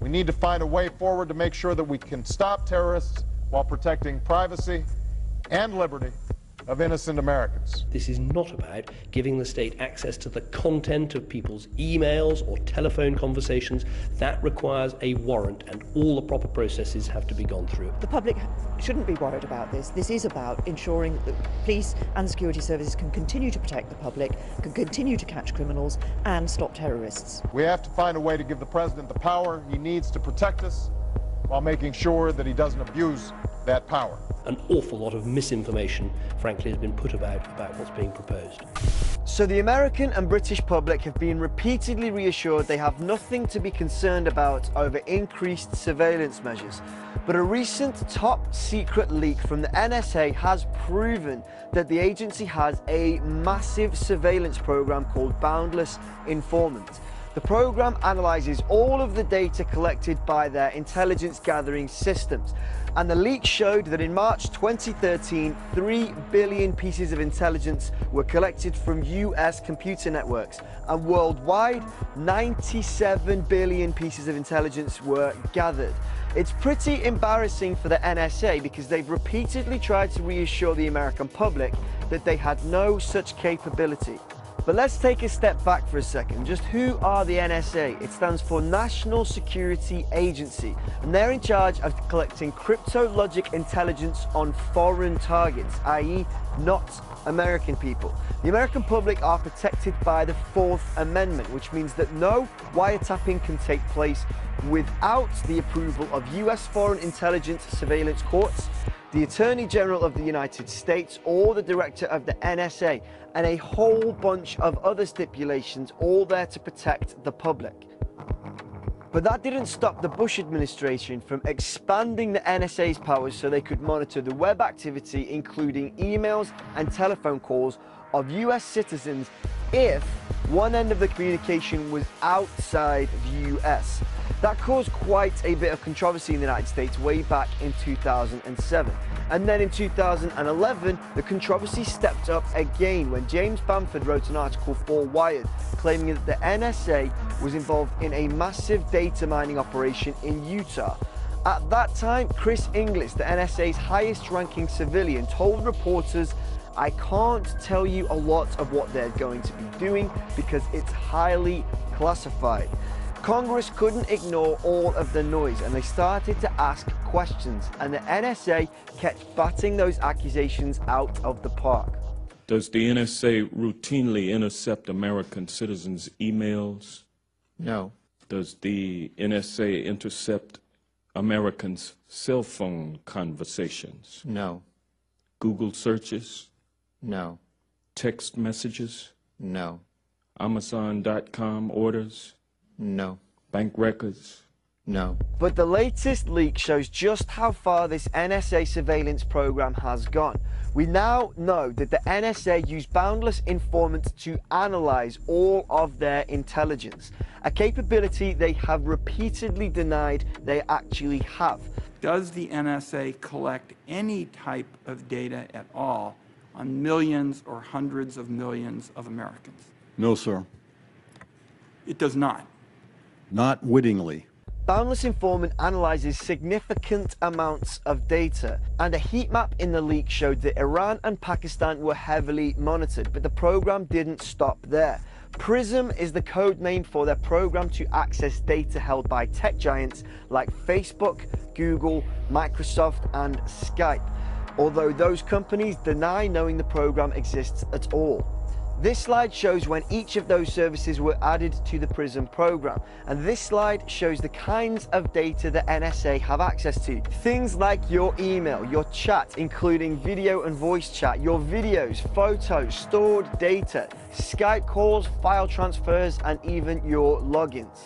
We need to find a way forward to make sure that we can stop terrorists while protecting privacy and liberty of innocent Americans. This is not about giving the state access to the content of people's emails or telephone conversations. That requires a warrant, and all the proper processes have to be gone through. The public shouldn't be worried about this. This is about ensuring that police and security services can continue to protect the public, can continue to catch criminals and stop terrorists. We have to find a way to give the president the power he needs to protect us while making sure that he doesn't abuse that power. An awful lot of misinformation, frankly, has been put about what's being proposed. So the American and British public have been repeatedly reassured they have nothing to be concerned about over increased surveillance measures. But a recent top secret leak from the NSA has proven that the agency has a massive surveillance program called Boundless Informant. The program analyzes all of the data collected by their intelligence gathering systems. And the leak showed that in March 2013, 3 billion pieces of intelligence were collected from US computer networks. And worldwide, 97 billion pieces of intelligence were gathered. It's pretty embarrassing for the NSA because they've repeatedly tried to reassure the American public that they had no such capability. But let's take a step back for a second. Just who are the NSA? It stands for National Security Agency, and they're in charge of collecting cryptologic intelligence on foreign targets, i.e. not American people. The American public are protected by the Fourth Amendment, which means that no wiretapping can take place without the approval of US foreign intelligence surveillance courts, the Attorney General of the United States, or the Director of the NSA, and a whole bunch of other stipulations, all there to protect the public. But that didn't stop the Bush administration from expanding the NSA's powers so they could monitor the web activity, including emails and telephone calls of US citizens if one end of the communication was outside the US. That caused quite a bit of controversy in the United States way back in 2007. And then in 2011, the controversy stepped up again when James Bamford wrote an article for Wired claiming that the NSA was involved in a massive data mining operation in Utah. At that time, Chris Inglis, the NSA's highest ranking civilian, told reporters, "I can't tell you a lot of what they're going to be doing because it's highly classified." Congress couldn't ignore all of the noise and they started to ask questions, and the NSA kept batting those accusations out of the park. Does the NSA routinely intercept American citizens' emails? No. Does the NSA intercept Americans' cell phone conversations? No. Google searches? No. Text messages? No. Amazon.com orders? No. Bank records? No. But the latest leak shows just how far this NSA surveillance program has gone. We now know that the NSA used Boundless Informant to analyze all of their intelligence, a capability they have repeatedly denied they actually have. Does the NSA collect any type of data at all on millions or hundreds of millions of Americans? No, sir. It does not. Not wittingly. Boundless Informant analyzes significant amounts of data, and a heat map in the leak showed that Iran and Pakistan were heavily monitored, but the program didn't stop there. PRISM is the code name for their program to access data held by tech giants like Facebook, Google, Microsoft, and Skype, although those companies deny knowing the program exists at all. This slide shows when each of those services were added to the PRISM program, and this slide shows the kinds of data the NSA have access to. Things like your email, your chat, including video and voice chat, your videos, photos, stored data, Skype calls, file transfers, and even your logins.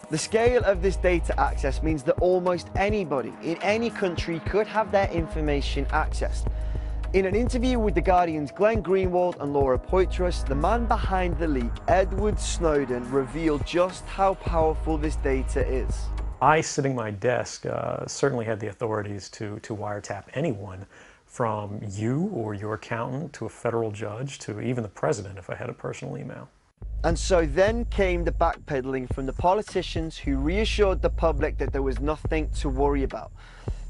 The scale of this data access means that almost anybody in any country could have their information accessed. In an interview with The Guardian's Glenn Greenwald and Laura Poitras, the man behind the leak, Edward Snowden, revealed just how powerful this data is. I, sitting at my desk, certainly had the authorities to wiretap anyone, from you or your accountant to a federal judge to even the president if I had a personal email. And so then came the backpedaling from the politicians who reassured the public that there was nothing to worry about.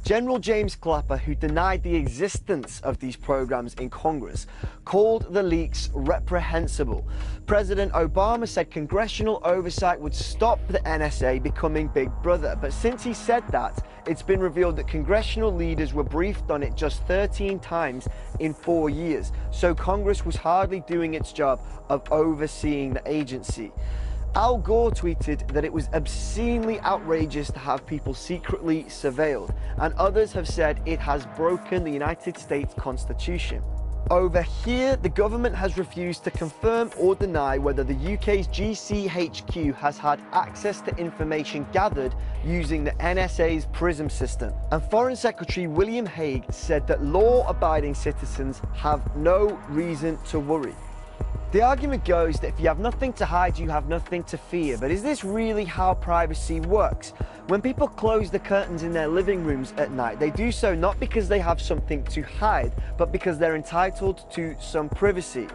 General James Clapper, who denied the existence of these programs in Congress, called the leaks reprehensible. President Obama said congressional oversight would stop the NSA becoming Big Brother, but since he said that, it's been revealed that congressional leaders were briefed on it just 13 times in 4 years, so Congress was hardly doing its job of overseeing the agency. Al Gore tweeted that it was obscenely outrageous to have people secretly surveilled, and others have said it has broken the United States Constitution. Over here, the government has refused to confirm or deny whether the UK's GCHQ has had access to information gathered using the NSA's PRISM system. And Foreign Secretary William Hague said that law-abiding citizens have no reason to worry. The argument goes that if you have nothing to hide, you have nothing to fear. But is this really how privacy works? When people close the curtains in their living rooms at night, they do so not because they have something to hide, but because they're entitled to some privacy.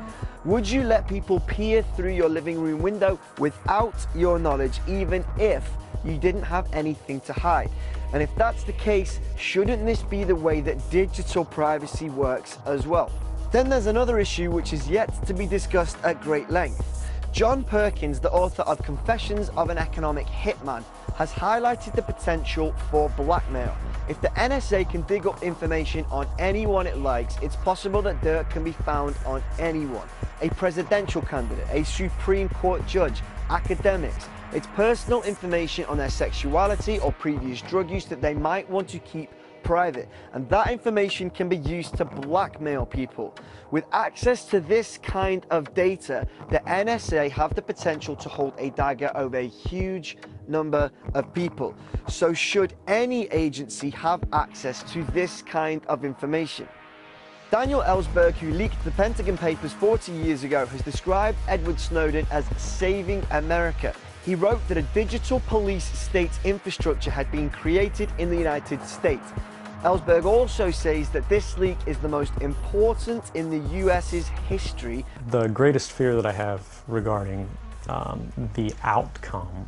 Would you let people peer through your living room window without your knowledge, even if you didn't have anything to hide? And if that's the case, shouldn't this be the way that digital privacy works as well? Then there's another issue which is yet to be discussed at great length. John Perkins, the author of Confessions of an Economic Hitman, has highlighted the potential for blackmail. If the NSA can dig up information on anyone it likes, it's possible that dirt can be found on anyone. A presidential candidate, a Supreme Court judge, academics. It's personal information on their sexuality or previous drug use that they might want to keep private, and that information can be used to blackmail people. With access to this kind of data, the NSA have the potential to hold a dagger over a huge number of people. So should any agency have access to this kind of information? Daniel Ellsberg, who leaked the Pentagon Papers 40 years ago, has described Edward Snowden as saving America. He wrote that a digital police state infrastructure had been created in the United States. Ellsberg also says that this leak is the most important in the US's history. The greatest fear that I have regarding the outcome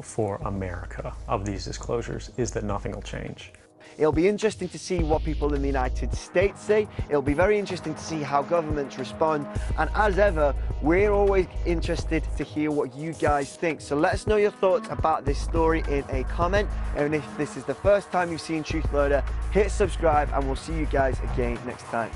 for America of these disclosures is that nothing will change. It'll be interesting to see what people in the United States say. It'll be very interesting to see how governments respond. And as ever, we're always interested to hear what you guys think. So let us know your thoughts about this story in a comment. And if this is the first time you've seen Truth Loader, hit subscribe and we'll see you guys again next time.